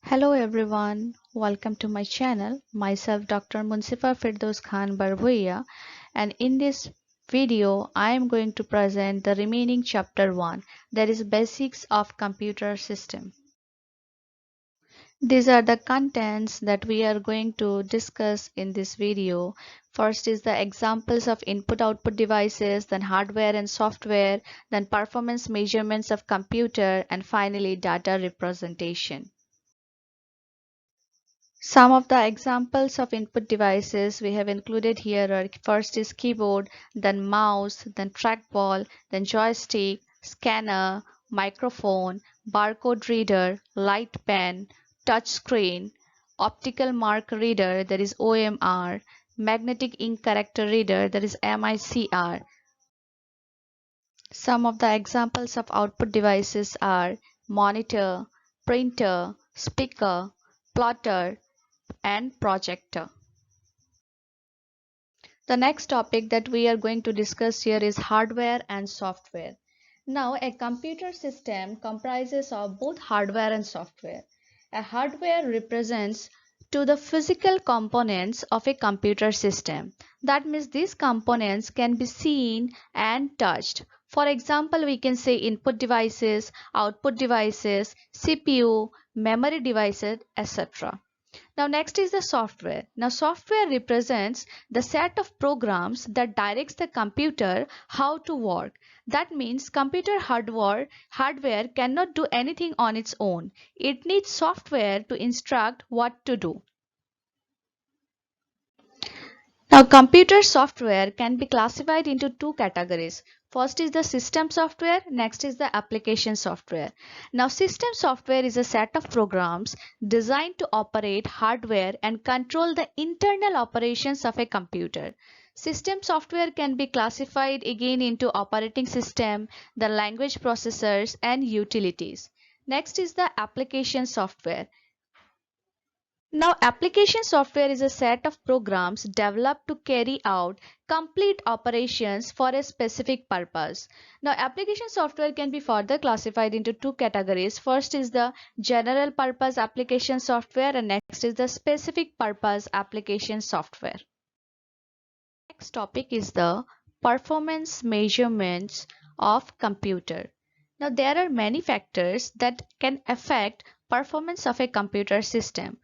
Hello everyone, welcome to my channel. Myself Dr. Munsifa Firdaus Khan Barbhuiya, and in this video I am going to present the remaining chapter 1, that is basics of computer system. These are the contents that we are going to discuss in this video. First is the examples of input-output devices, then hardware and software, then performance measurements of computer, and finally data representation. Some of the examples of input devices we have included here are: first is keyboard, then mouse, then trackball, then joystick, scanner, microphone, barcode reader, light pen, touch screen, optical mark reader, that is OMR, magnetic ink character reader, that is MICR. Some of the examples of output devices are monitor, printer, speaker, plotter, and projector. The next topic that we are going to discuss here is hardware and software. Now, a computer system comprises of both hardware and software. A hardware represents to the physical components of a computer system. That means these components can be seen and touched. For example, we can say input devices, output devices, CPU, memory devices, etc. Now next is the software. Now software represents the set of programs that directs the computer how to work. That means computer hardware cannot do anything on its own. It needs software to instruct what to do. Now, computer software can be classified into two categories. First is the system software, next is the application software. Now, system software is a set of programs designed to operate hardware and control the internal operations of a computer. System software can be classified again into operating system, the language processors, and utilities. Next is the application software. Now, application software is a set of programs developed to carry out complete operations for a specific purpose. Now, application software can be further classified into two categories. First is the general purpose application software, and next is the specific purpose application software. Next topic is the performance measurements of computer. Now, there are many factors that can affect performance of a computer system.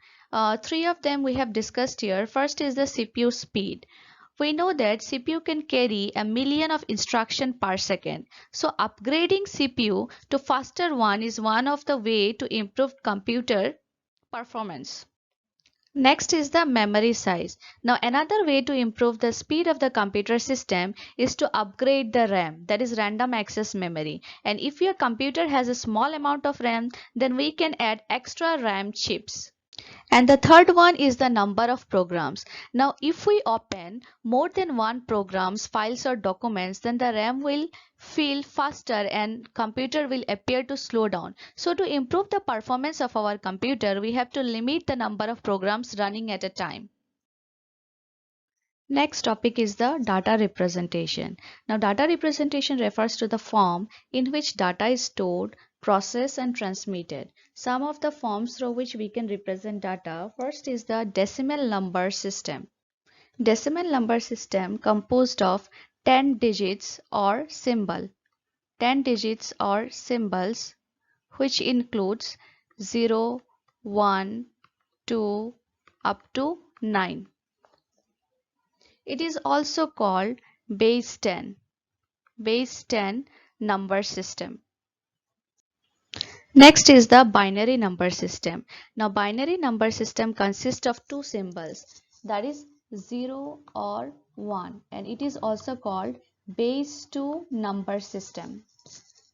Three of them we have discussed here. First is the CPU speed. We know that CPU can carry a million of instructions per second. So upgrading CPU to faster one is one of the way to improve computer performance. Next is the memory size. Now another way to improve the speed of the computer system is to upgrade the RAM, that is random access memory. And if your computer has a small amount of RAM, then we can add extra RAM chips. And the third one is the number of programs. Now if we open more than one programs, files or documents, then the RAM will feel faster and computer will appear to slow down. So to improve the performance of our computer, we have to limit the number of programs running at a time. Next topic is the data representation. Now data representation refers to the form in which data is stored, processed and transmitted. Some of the forms through which we can represent data. First is the decimal number system. Decimal number system composed of 10 digits or symbol. 10 digits or symbols which includes 0, 1, 2 up to 9. It is also called base 10 number system. Next is the binary number system. Now binary number system consists of two symbols, that is 0 or 1, and it is also called base 2 number system.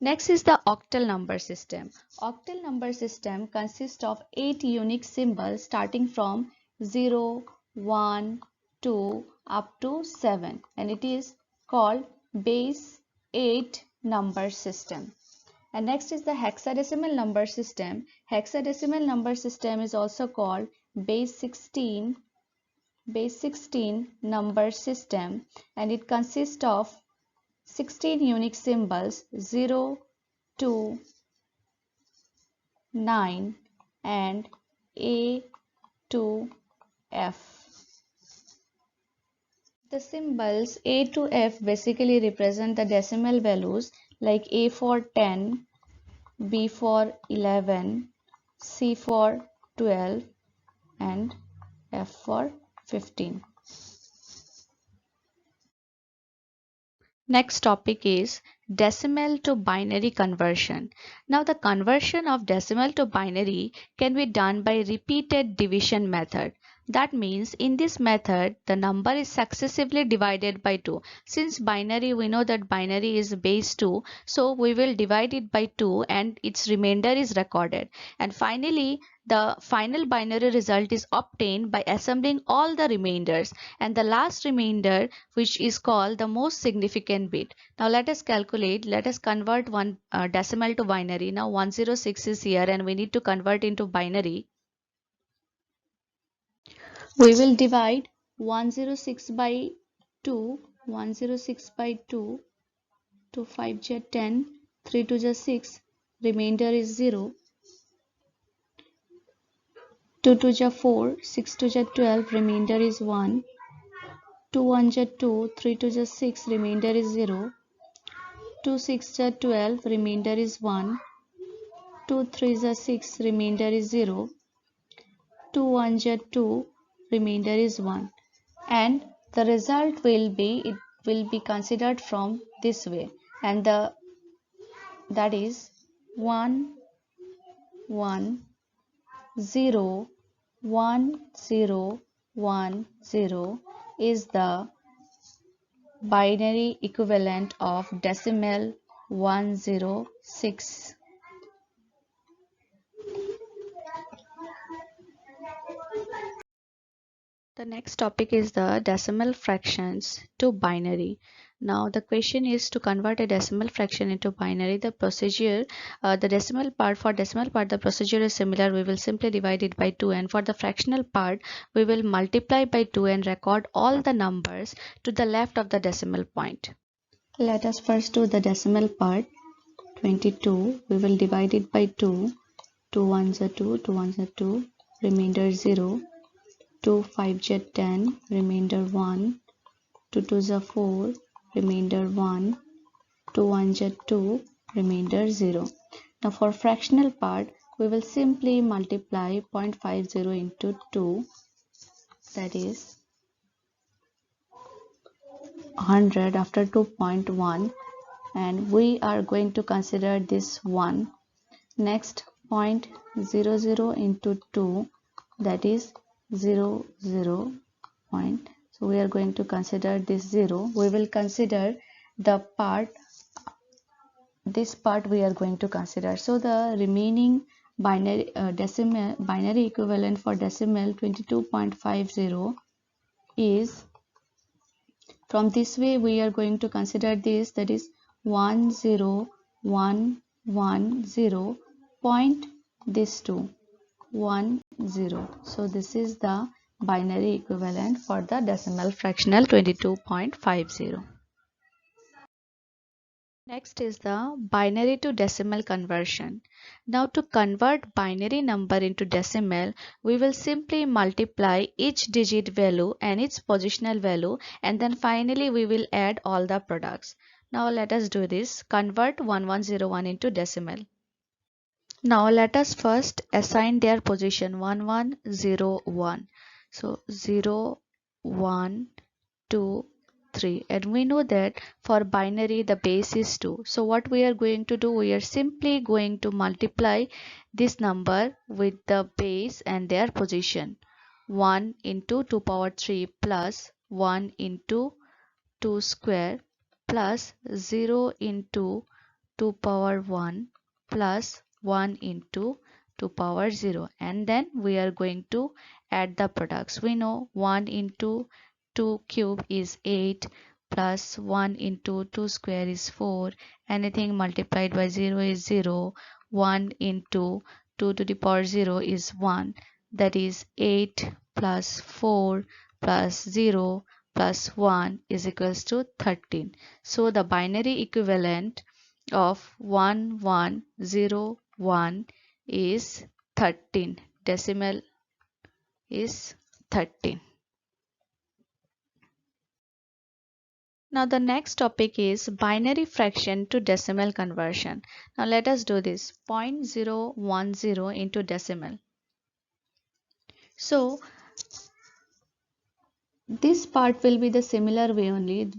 Next is the octal number system. Octal number system consists of 8 unique symbols starting from 0, 1, 2 up to 7, and it is called base 8 number system. And next is the hexadecimal number system. Hexadecimal number system is also called base 16 number system, and it consists of 16 unique symbols 0, 2, 9 and A to F. The symbols A to F basically represent the decimal values like A for 10, B for 11, C for 12 and F for 15. Next topic is decimal to binary conversion. Now the conversion of decimal to binary can be done by repeated division method. That means in this method the number is successively divided by 2. Since binary, we know that binary is base 2, so we will divide it by 2 and its remainder is recorded. And finally the final binary result is obtained by assembling all the remainders, and the last remainder, which is called the most significant bit. Now let us calculate, let us convert one decimal to binary. Now 106 is here and we need to convert into binary. We will divide 106 by 2, 106 by 2, 2 5 j 10, 3 2 j 6, remainder is 0. 2 2 j 4, 6 2 j 12, remainder is 1. 2 1 j 2, 3 2 j 6, remainder is 0. 2 6 j 12, remainder is 1. 2 3 j 6, remainder is 0. 2 1 j 2, remainder is 1. And the result will be, it will be considered from this way, and that is 1 1 0 1 0 1 0 is the binary equivalent of decimal 106. The next topic is the decimal fractions to binary. Now the question is to convert a decimal fraction into binary. The procedure, the decimal part, for decimal part the procedure is similar. We will simply divide it by 2, and for the fractional part we will multiply by 2 and record all the numbers to the left of the decimal point. Let us first do the decimal part. 22, we will divide it by 2. 2 1s are 2, 2 1s are 2, remainder 0. 2 5 j 10, remainder 1. 2 2s are 4, remainder 1. 2 1 j 2, remainder 0. Now for fractional part, we will simply multiply 0.50 into 2, that is 100 after 2.1, and we are going to consider this 1. Next 0.00 into 2, that is 0 0 point. So we are going to consider this 0. We will consider the part, this part we are going to consider. So the remaining binary binary equivalent for decimal 22.50 is, from this way we are going to consider this, that is 10110 point this 2 1 0. So this is the binary equivalent for the decimal fractional 22.50. Next is the binary to decimal conversion. Now to convert binary number into decimal, we will simply multiply each digit value and its positional value, and then finally we will add all the products. Now let us do this. Convert 1101 into decimal. Now let us first assign their position 1101. So 0 1 2 3, and we know that for binary the base is 2. So what we are going to do, we are simply going to multiply this number with the base and their position. 1 into 2 power 3 plus 1 into 2 square plus 0 into 2 power 1 plus 1 into 2 power 0, and then we are going to add the products. We know 1 into 2 cube is 8 plus 1 into 2 square is 4. Anything multiplied by 0 is 0. 1 into 2 to the power 0 is 1. That is 8 plus 4 plus 0 plus 1 is equals to 13. So the binary equivalent of 1101 is 13 decimal is 13. Now the next topic is binary fraction to decimal conversion. Now let us do this. 0.010 into decimal. So this part will be the similar way only.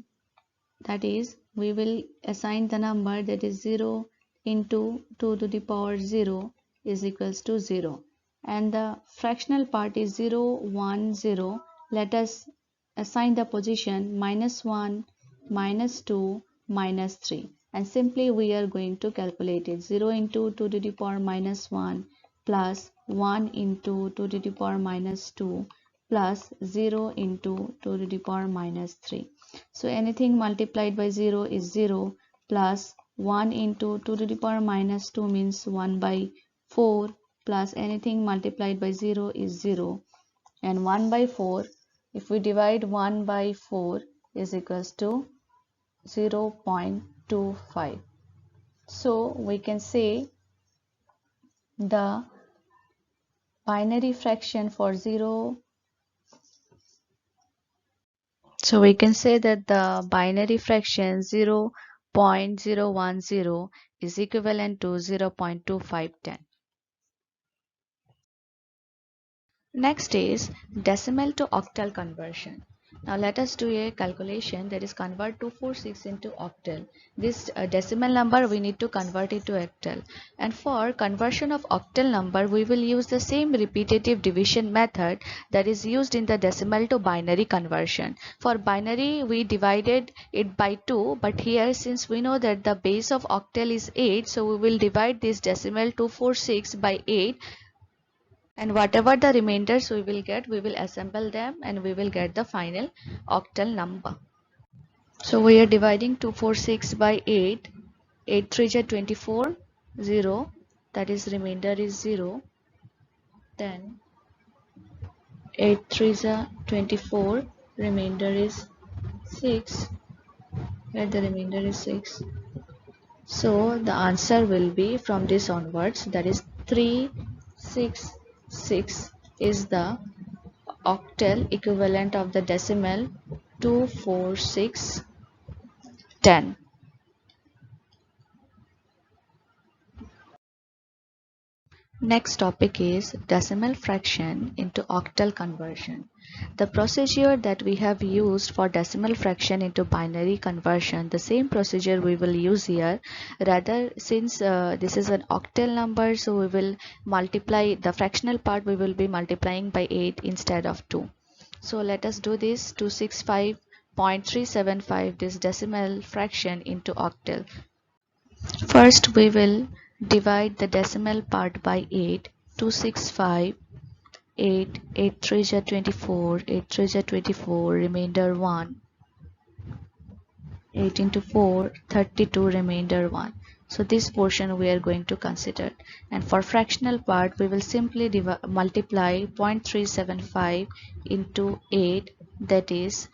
That is, we will assign the number that is 0 into 2 to the power 0 is equals to 0. And the fractional part is 0, 1, 0. Let us assign the position -1, -2, -3. And simply we are going to calculate it. 0 into 2 to the power -1 plus 1 into 2 to the power -2 plus 0 into 2 to the power -3. So anything multiplied by 0 is 0 plus 1 into 2 to the power -2 means 1 by 4 plus anything multiplied by 0 is 0, and 1 by 4, if we divide 1 by 4 is equals to 0.25. So we can say the binary fraction for 0. So we can say that the binary fraction 0.010 is equivalent to 0.2510. Next is decimal to octal conversion. Now let us do a calculation, that is convert 246 into octal. This decimal number we need to convert it to octal. And for conversion of octal number we will use the same repetitive division method that is used in the decimal to binary conversion. For binary we divided it by 2, but here since we know that the base of octal is 8, so we will divide this decimal 246 by 8. And whatever the remainders we will get, we will assemble them and we will get the final octal number. So we are dividing 246 by 8. 8 3 are 24, 0, that is remainder is 0. Then 8 3 are 24, remainder is 6, where the remainder is 6. So the answer will be from this onwards, that is 366 is the octal equivalent of the decimal 24610. Next topic is decimal fraction into octal conversion. The procedure that we have used for decimal fraction into binary conversion, the same procedure we will use here. Rather, since this is an octal number, so we will multiply the fractional part, we will be multiplying by 8 instead of 2. So let us do this 265.375, this decimal fraction into octal. First we will divide the decimal part by 8. 265, 8, 8 3 are 24, 8 3 are 24, remainder 1. 8 into 4, 32, remainder 1. So this portion we are going to consider. And for fractional part, we will simply multiply 0.375 into 8, that is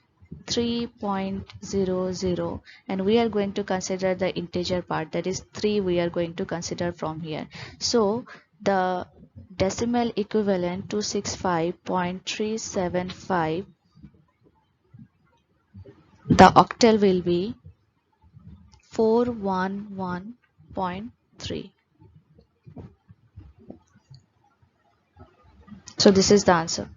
3.00, and we are going to consider the integer part, that is 3 we are going to consider from here. So the decimal equivalent 265.375, the octal will be 411.3. So this is the answer.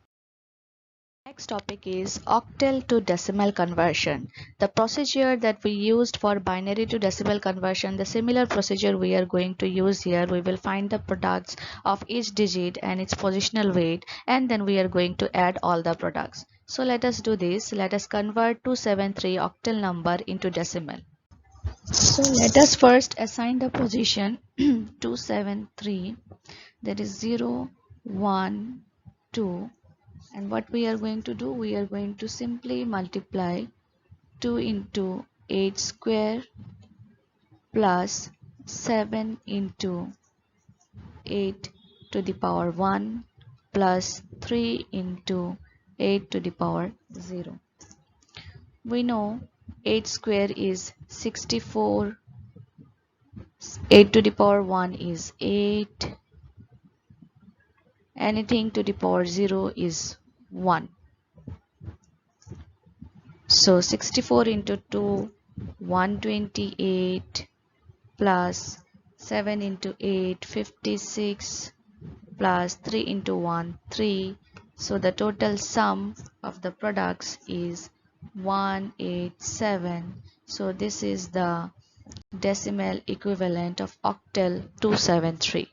Next topic is octal to decimal conversion. The procedure that we used for binary to decimal conversion, the similar procedure we are going to use here. We will find the products of each digit and its positional weight, and then we are going to add all the products. So let us do this. Let us convert 273 octal number into decimal. So let us first assign the position 273, that is 0, 1, 2. And what we are going to do, we are going to simply multiply 2 into 8 square plus 7 into 8 to the power 1 plus 3 into 8 to the power 0. We know 8 square is 64, 8 to the power 1 is 8, anything to the power 0 is 1. So 64 into 2, 128 plus 7 into 8, 56 plus 3 into 1, 3. So the total sum of the products is 187. So this is the decimal equivalent of octal 273.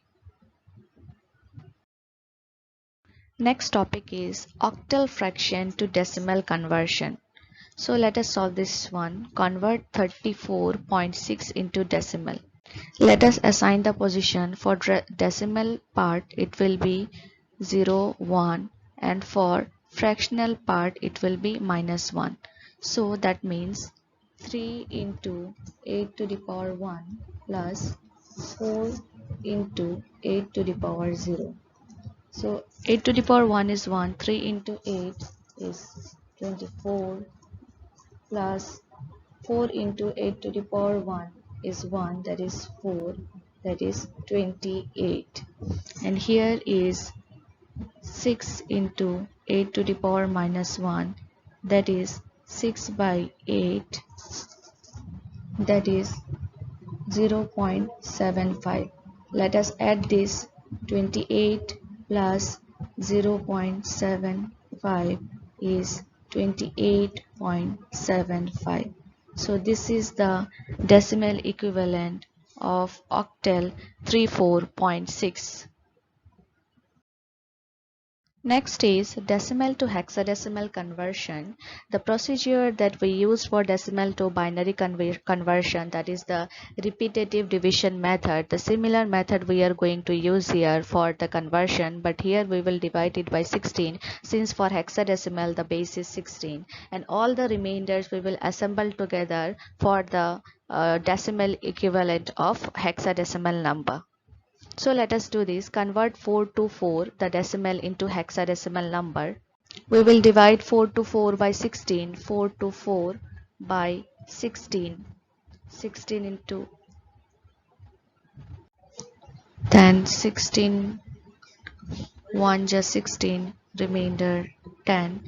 Next topic is octal fraction to decimal conversion. So let us solve this one. Convert 34.6 into decimal. Let us assign the position. For decimal part it will be 0, 1, and for fractional part it will be -1. So that means 3 into 8 to the power 1 plus 4 into 8 to the power 0. So 8 to the power 1 is 1, 3 into 8 is 24 plus 4 into 8 to the power 1 is 1, that is 4, that is 28. And here is 6 into 8 to the power -1, that is 6 by 8, that is 0.75. Let us add this. 28 plus 0.75 is 28.75. So this is the decimal equivalent of octal 34.6. Next is decimal to hexadecimal conversion. The procedure that we use for decimal to binary conversion, that is the repetitive division method. The similar method we are going to use here for the conversion, but here we will divide it by 16, since for hexadecimal the base is 16, and all the remainders we will assemble together for the decimal equivalent of hexadecimal number. So let us do this. Convert 4 to 4, the decimal, into hexadecimal number. We will divide 4 to 4 by 16. 4 to 4 by 16. 16 into, then 16, 1 just 16, remainder 10.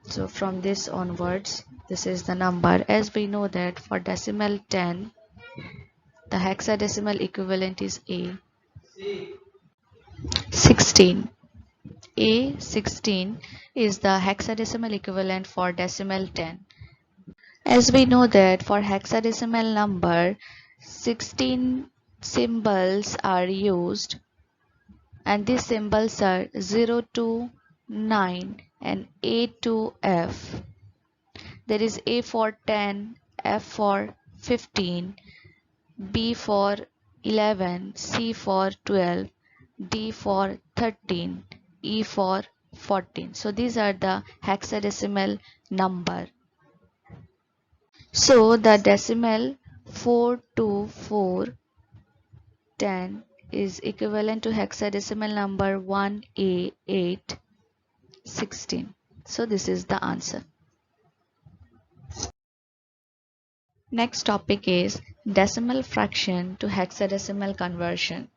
So from this onwards, this is the number. As we know that for decimal 10, the hexadecimal equivalent is A. 16. A16 is the hexadecimal equivalent for decimal 10. As we know that for hexadecimal number, 16 symbols are used, and these symbols are 0 to 9 and A to F. There is A for 10, F for 15, B for 11, C for 12, D for 13, E for 14. So these are the hexadecimal number. So the decimal 4 to 4, 10 is equivalent to hexadecimal number 1A8, 16. So this is the answer. Next topic is decimal fraction to hexadecimal conversion.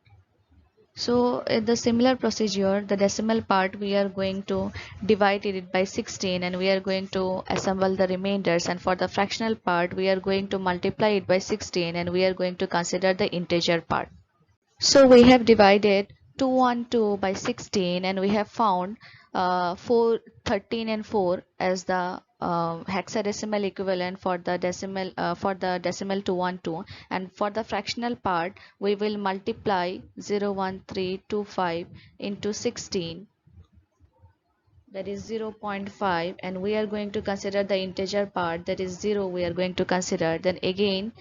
So in the similar procedure, the decimal part we are going to divide it by 16 and we are going to assemble the remainders, and for the fractional part we are going to multiply it by 16 and we are going to consider the integer part. So we have divided 212 by 16 and we have found 13 and 4 as the hexadecimal equivalent for the decimal 212, and for the fractional part we will multiply 01325 into 16, that is 0.5, and we are going to consider the integer part, that is 0 we are going to consider. Then again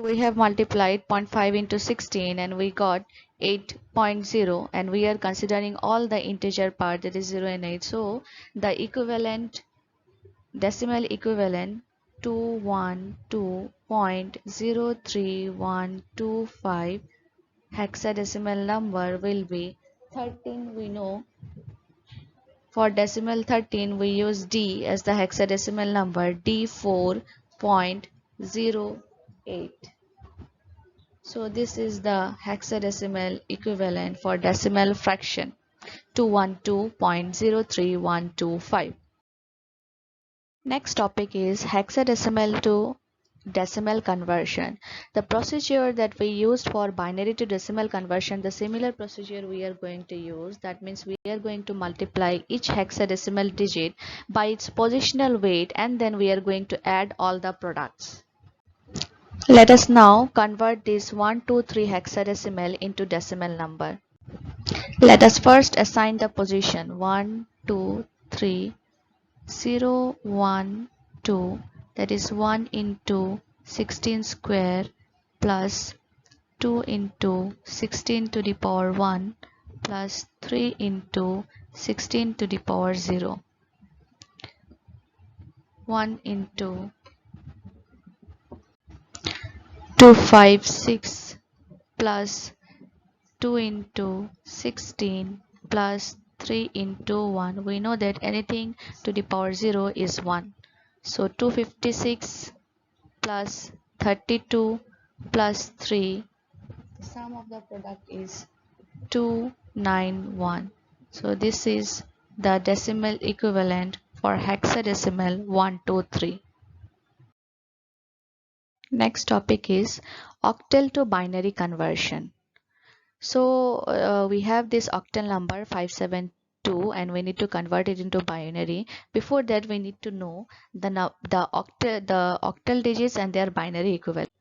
we have multiplied 0.5 into 16 and we got 8.0, and we are considering all the integer part, that is 0 and 8. So the equivalent decimal equivalent 212.03125 hexadecimal number will be 13. We know for decimal 13 we use D as the hexadecimal number, D4.08. So this is the hexadecimal equivalent for decimal fraction 212.03125. Next topic is hexadecimal to decimal conversion. The procedure that we used for binary to decimal conversion, the similar procedure we are going to use. That means we are going to multiply each hexadecimal digit by its positional weight, and then we are going to add all the products. Let us now convert this 123 hexadecimal into decimal number. Let us first assign the position 1, 2, 3, 0, 1, 2, that is 1 into 16 square plus 2 into 16 to the power 1 plus 3 into 16 to the power 0. 1 into 256 plus 2 into 16 plus 3 into 1. We know that anything to the power 0 is 1. So 256 plus 32 plus 3, the sum of the product is 291. So this is the decimal equivalent for hexadecimal 123. Next topic is octal to binary conversion. So we have this octal number 572 and we need to convert it into binary. Before that, we need to know the octal digits and their binary equivalent.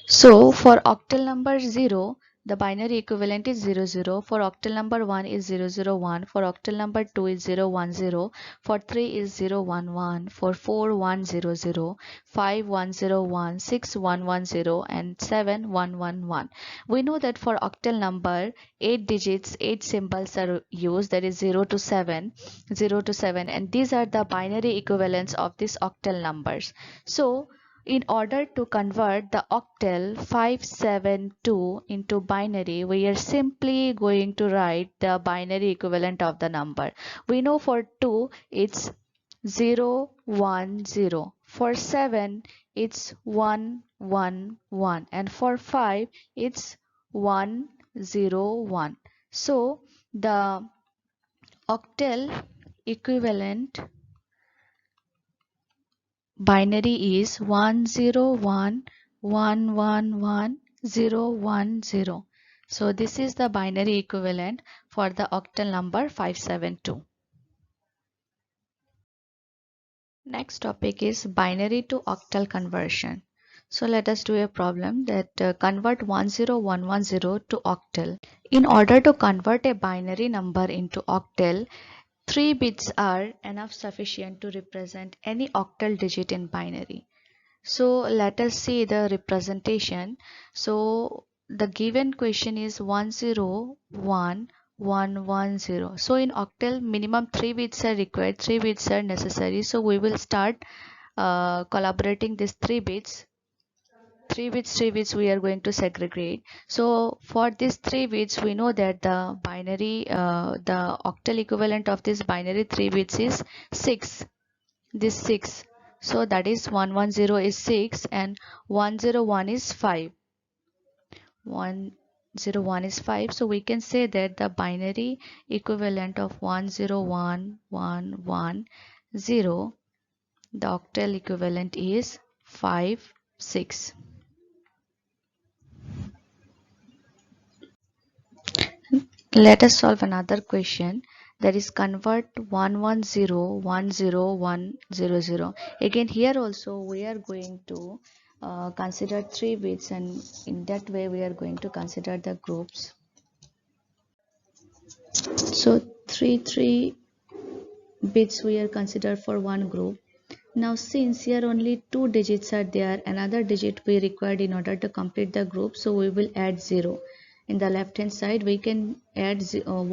So for octal number 0, the binary equivalent is 00. For octal number 1 is 001. For octal number 2 is 010. For 3 is 011. For 4 100. 5 101. 6 110 and 7 111. We know that for octal number 8 digits, 8 symbols are used, that is 0 to 7, 0 to 7, and these are the binary equivalents of these octal numbers. So in order to convert the octal 572 into binary, we are simply going to write the binary equivalent of the number. We know for 2 it's 010, for 7 it's 111, and for 5 it's 101. So the octal equivalent binary is 101111010. So this is the binary equivalent for the octal number 572. Next topic is binary to octal conversion. So let us do a problem that convert 10110 to octal. In order to convert a binary number into octal, 3 bits are enough sufficient to represent any octal digit in binary. So let us see the representation. So the given question is 1011110. So in octal, minimum 3 bits are required, 3 bits are necessary. So we will start collaborating these 3 bits. 3 bits we are going to segregate. So for these 3 bits, we know that the binary, the octal equivalent of this binary 3 bits is 6. This 6. So that is 110 is 6 and 101 is 5. 101 is 5. So we can say that the binary equivalent of 1011110, the octal equivalent is 5, 6. Let us solve another question, that is convert 1101010. Again here also we are going to consider 3 bits, and in that way we are going to consider the groups. So 3 bits we are considered for one group. Now since here only 2 digits are there, another digit we required in order to complete the group, so we will add 0. In the left hand side we can add 10 or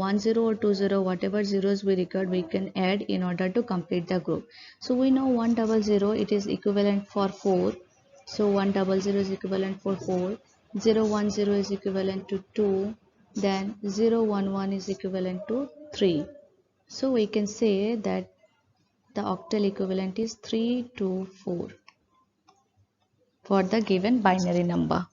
20, whatever zeros we required we can add in order to complete the group. So we know 100 it is equivalent for 4. So 100 is equivalent for 4. 010 is equivalent to 2. Then 011 is equivalent to 3. So we can say that the octal equivalent is 3 to 4 for the given binary number.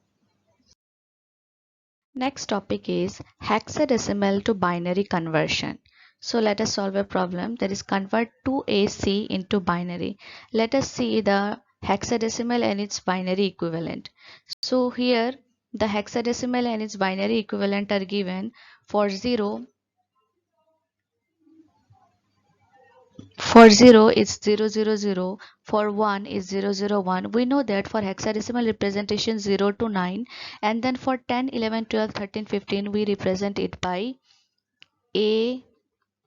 Next topic is hexadecimal to binary conversion. So let us solve a problem that is convert 2AC into binary. Let us see the hexadecimal and its binary equivalent. So here the hexadecimal and its binary equivalent are given. For 0 it's 000, for 1 is 001. We know that for hexadecimal representation 0 to 9, and then for 10, 11, 12, 13, 15 we represent it by A,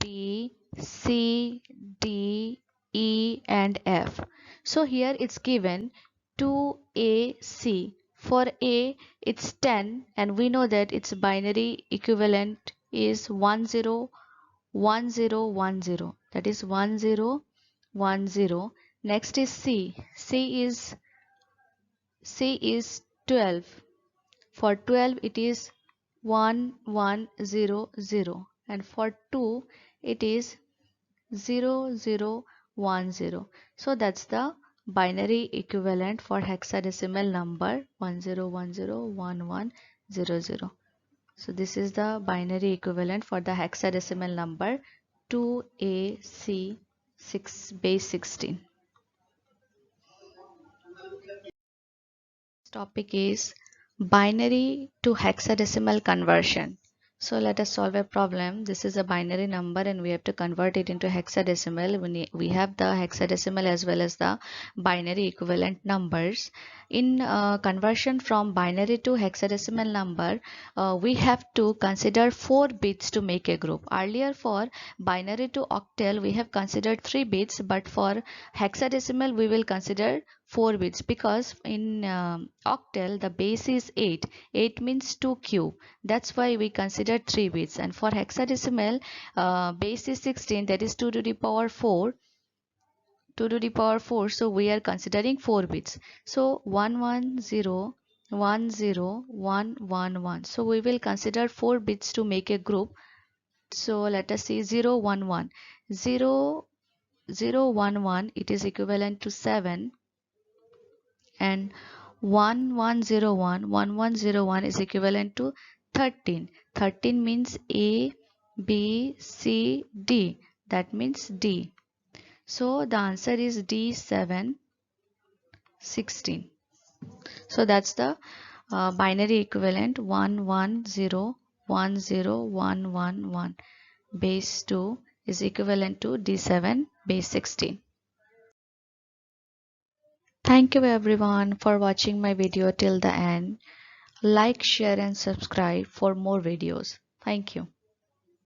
B, C, D, E and F. So here it's given 2AC. For A it's 10, and we know that its binary equivalent is 101010, that is 1010. Next is C. C is 12. For 12 it is 1100, and for 2 it is 0010. So that's the binary equivalent for hexadecimal number 10101100. So this is the binary equivalent for the hexadecimal number 2AC 6 base 16. This topic is binary to hexadecimal conversion. So let us solve a problem. This is a binary number and we have to convert it into hexadecimal. We have the hexadecimal as well as the binary equivalent numbers. In conversion from binary to hexadecimal number, we have to consider 4 bits to make a group. Earlier for binary to octal we have considered 3 bits, but for hexadecimal we will consider 4 bits, because in octal the base is 8. 8 means 2 cube. That's why we consider 3 bits. And for hexadecimal, base is 16, that is 2 to the power 4. 2 to the power 4, so we are considering 4 bits. So 110 10111. So we will consider 4 bits to make a group. So let us see 011. 011, it is equivalent to 7, and 1101 is equivalent to 13. 13 means A, B, C, D. That means D. So the answer is D7 16. So that's the binary equivalent 11010111. Base 2 is equivalent to D7 base 16. Thank you everyone for watching my video till the end. Like, share and subscribe for more videos. Thank you.